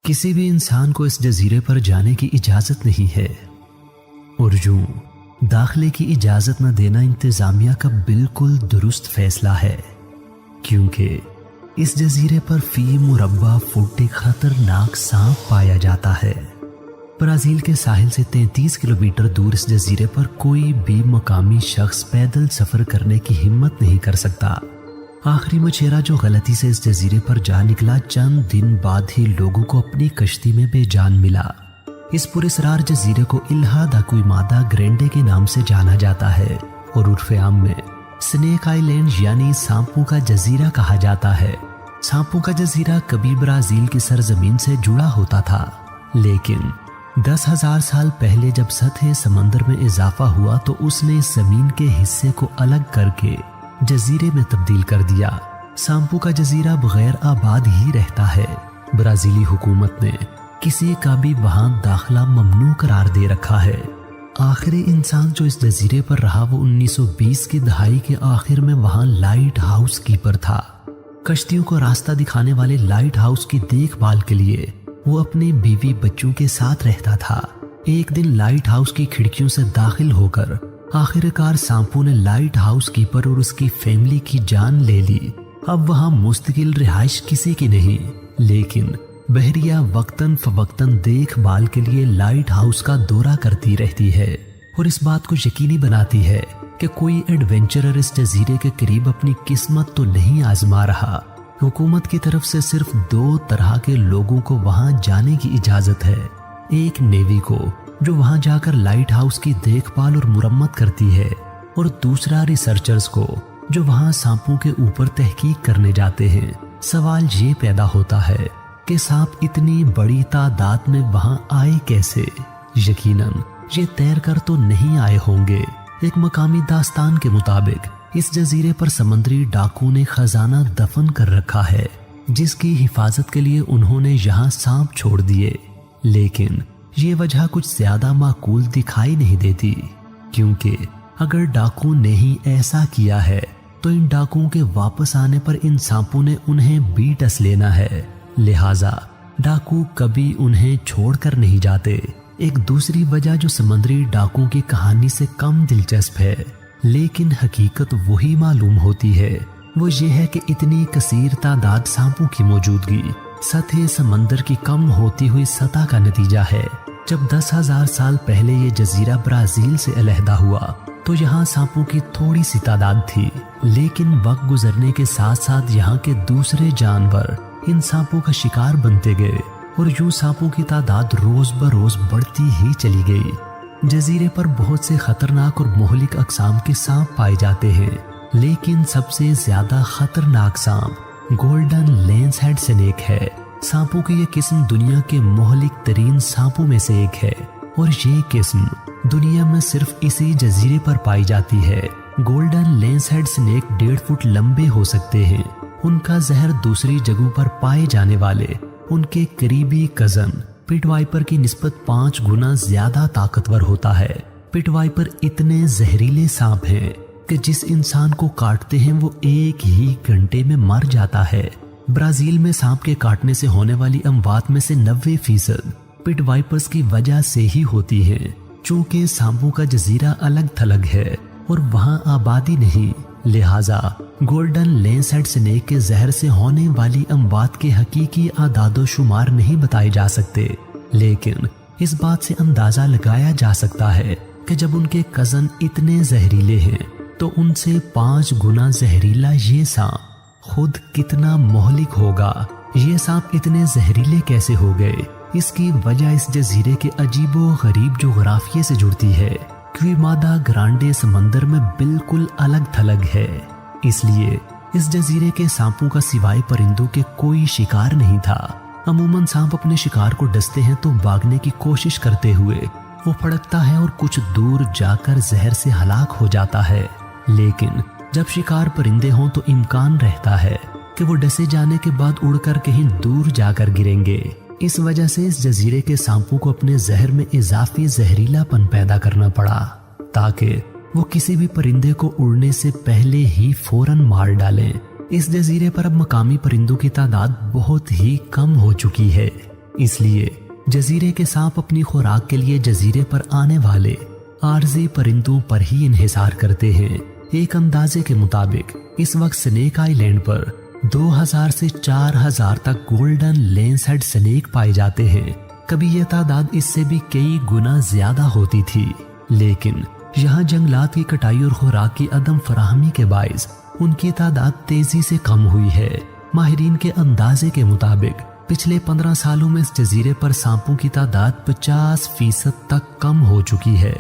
किसी भी इंसान को इस जजीरे पर जाने की इजाजत नहीं है और यूं दाखिले की इजाजत न देना इंतजामिया का बिल्कुल दुरुस्त फैसला है, क्योंकि इस जजीरे पर फी मुरब्बा फुट एक खतरनाक सांप पाया जाता है। ब्राजील के साहिल से 33 किलोमीटर दूर इस जजीरे पर कोई भी मकामी शख्स पैदल सफर करने की हिम्मत नहीं कर सकता। आखिरी मछेरा जो गलती से इस जजीरे पर जा निकला, चंद दिन बाद ही लोगों को अपनी कश्ती में बेजान मिला। इस पुरस्रार जजीरे को इल्हा दाकुइमादा ग्रेंडे के नाम से जाना जाता है और उर्फे आम में स्नेक आइलैंड यानी सांपों का जजीरा कहा जाता है। सांपों का जजीरा कभी ब्राजील की सरजमीन से जुड़ा होता था, लेकिन 10,000 साल पहले जब सतह समंदर में इजाफा हुआ तो उसने जमीन के हिस्से को अलग करके जजीरे में तब्दील कर दिया। सांपों का जजीरा बगैर आबाद ही रहता है। ब्राजीली हुकूमत ने किसी का भी वहां दाखिला ममनू करार दे रखा है। आखिरी इंसान जो इस जजीरे पर रहा वो 1920 की दहाई के आखिर में वहां लाइट हाउस कीपर था। कश्तियों को रास्ता दिखाने वाले लाइट हाउस की देखभाल के लिए वो अपने बीवी बच्चों के साथ रहता था। एक दिन लाइट हाउस की खिड़कियों से दाखिल होकर आखिरकार सांपों ने लाइट हाउस कीपर और उसकी फैमिली की जान ले ली। अब वहां मुस्तकिल रिहाइश किसी की नहीं, लेकिन बहरिया वक्तन फवक्तन देखभाल के लिए लाइट हाउस का दौरा करती रहती है और इस बात को यकीनी बनाती है कि कोई एडवेंचरर इस जजीरे के करीब अपनी किस्मत तो नहीं आजमा रहा। हुकूमत की तरफ से सिर्फ 2 तरह के लोगों को वहां जाने की इजाजत है। एक नेवी को जो वहां जाकर लाइट हाउस की देखभाल और मुरम्मत करती है, और दूसरा रिसर्चर्स को जो वहां सांपों के ऊपर तहकीक करने जाते हैं। सवाल ये पैदा होता है कि सांप इतनी बड़ी तादाद में वहां आए कैसे? यकीनन ये तैर कर तो नहीं आए होंगे। एक मकामी दास्तान के मुताबिक इस जजीरे पर समंदरी डाकू ने खजाना दफन कर रखा है, जिसकी हिफाजत के लिए उन्होंने यहाँ सांप छोड़ दिए। लेकिन ये वजह कुछ ज्यादा माकूल दिखाई नहीं देती, क्योंकि अगर डाकू ने ही ऐसा किया है तो इन डाकुओं के वापस आने पर इन सांपों ने उन्हें भी डस लेना है। लिहाजा डाकू कभी उन्हें छोड़कर नहीं जाते। एक दूसरी वजह जो समंदरी डाकुओं की कहानी से कम दिलचस्प है, लेकिन हकीकत वही मालूम होती है, वो ये है कि इतनी कसीर तादाद सांपों की मौजूदगी सतह समंदर की कम होती हुई सतह का नतीजा है। जब 10,000 साल पहले ये जजीरा ब्राजील से अलहदा हुआ तो यहाँ सांपों की थोड़ी सी तादाद थी, लेकिन वक्त गुजरने के साथ साथ यहाँ के दूसरे जानवर इन सांपों का शिकार बनते गए और यूं सांपों की तादाद रोज बरोज बढ़ती ही चली गई। जजीरे पर बहुत से खतरनाक और मोहलिक अकसाम के सांप पाए जाते हैं, लेकिन सबसे ज्यादा खतरनाक सांप गोल्डन लेंस हेड स्नेक है। सांपों की यह किस्म दुनिया के मोहलिक तरीन सांपों में से एक है और ये किस्म दुनिया में सिर्फ इसी जजीरे पर पाई जाती है। Golden lens head snake 1.5 foot लंबे हो सकते हैं। उनका जहर दूसरी जगहों पर पाए जाने वाले उनके करीबी कजन पिट वाइपर की निस्बत 5 गुना ज्यादा ताकतवर होता है। पिट वाइपर इतने जहरीले सांप हैं कि जिस इंसान को काटते हैं वो 1 ही घंटे में मर जाता है। ब्राजील में सांप के काटने से होने वाली अमवात में से 90% पिट वाइपर्स की वजह से ही होती है। चूंकि सांपों का जजीरा अलग थलग है और वहां आबादी नहीं, लिहाजा गोल्डन लेंस हेड स्नेक के जहर से होने वाली अमवात के हकीकी आदादो शुमार नहीं बताए जा सकते, लेकिन इस बात से अंदाजा लगाया जा सकता है कि जब उनके कजन इतने जहरीले हैं तो उनसे 5 गुना जहरीला ये सांप खुद कितना मोहलिक होगा। ये सांप इतने जहरीले कैसे हो गए? इसकी वजह इस जजीरे के अजीबो गरीब जोग्राफिये से जुड़ती है। क्विमादा ग्रांडे समंदर में बिल्कुल अलग थलग है, इसलिए इस जजीरे के सांपों का सिवाय परिंदों के कोई शिकार नहीं था। अमूमन सांप अपने शिकार को डसते हैं तो भागने की कोशिश करते हुए वो फड़कता है और कुछ दूर जाकर जहर से हलाक हो जाता है, लेकिन जब शिकार परिंदे हों तो इम्कान रहता है कि वो डसे जाने के बाद उड़कर कहीं दूर जाकर गिरेंगे। इस वजह से इस जजीरे के सांपों को अपने जहर में इजाफी जहरीलापन पैदा करना पड़ा, ताकि वो किसी भी परिंदे को उड़ने से पहले ही फौरन मार डालें। इस जजीरे पर अब मकामी परिंदों की तादाद बहुत ही कम हो चुकी है। اس لیے جزیرے کے سانپ اپنی خوراک کے لیے جزیرے پر آنے والے عارضی پرندوں پر ہی انحصار کرتے ہیں۔ ایک اندازے کے مطابق اس وقت سنیک آئی لینڈ پر 2000 سے 4000 تک گولڈن لینس ہیڈ سنیک پائے جاتے ہیں۔ کبھی یہ تعداد اس سے بھی کئی گنا زیادہ ہوتی تھی، لیکن یہاں جنگلات کی کٹائی اور خوراک کی عدم فراہمی کے باعث ان کی تعداد تیزی سے کم ہوئی ہے۔ ماہرین کے اندازے کے مطابق پچھلے 15 سالوں میں اس جزیرے پر سانپوں کی تعداد 50% تک کم ہو چکی ہے۔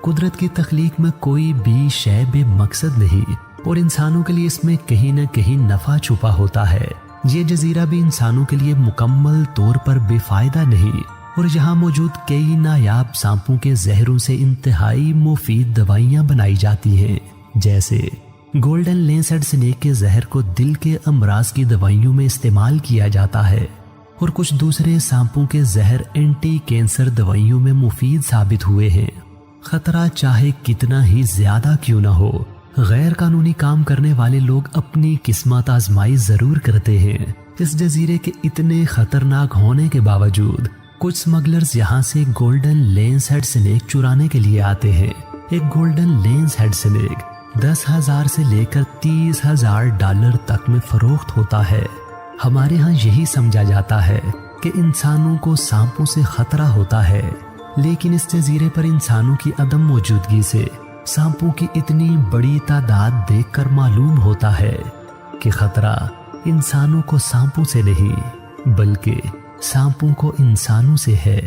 قدرت کی تخلیق میں کوئی بھی شے بے مقصد نہیں، اور انسانوں کے لیے اس میں کہیں نہ کہیں نفع چھپا ہوتا ہے۔ یہ جزیرہ بھی انسانوں کے لیے مکمل طور پر بے فائدہ نہیں، اور یہاں موجود کئی نایاب سانپوں کے زہروں سے انتہائی مفید دوائیاں بنائی جاتی ہیں، جیسے گولڈن لینسڈ سنیک کے زہر کو دل کے امراض کی دوائیوں میں استعمال کیا جاتا ہے، اور کچھ دوسرے سانپوں کے زہر اینٹی کینسر دوائیوں میں مفید ثابت ہوئے ہیں۔ خطرہ چاہے کتنا ہی زیادہ کیوں نہ ہو، غیر قانونی کام کرنے والے لوگ اپنی قسمت آزمائی ضرور کرتے ہیں۔ اس جزیرے کے اتنے خطرناک ہونے کے باوجود کچھ سمگلرز یہاں سے گولڈن لینس ہیڈ سنیک چرانے کے لیے آتے ہیں۔ ایک گولڈن لینس ہیڈ سنیک 10,000 سے لے کر $30,000 تک میں فروخت ہوتا ہے۔ ہمارے ہاں یہی سمجھا جاتا ہے کہ انسانوں کو سانپوں سے خطرہ ہوتا ہے، لیکن اس جزیرے پر انسانوں کی عدم موجودگی سے سانپوں کی اتنی بڑی تعداد دیکھ کر معلوم ہوتا ہے کہ خطرہ انسانوں کو سانپوں سے نہیں، بلکہ سانپوں کو انسانوں سے ہے۔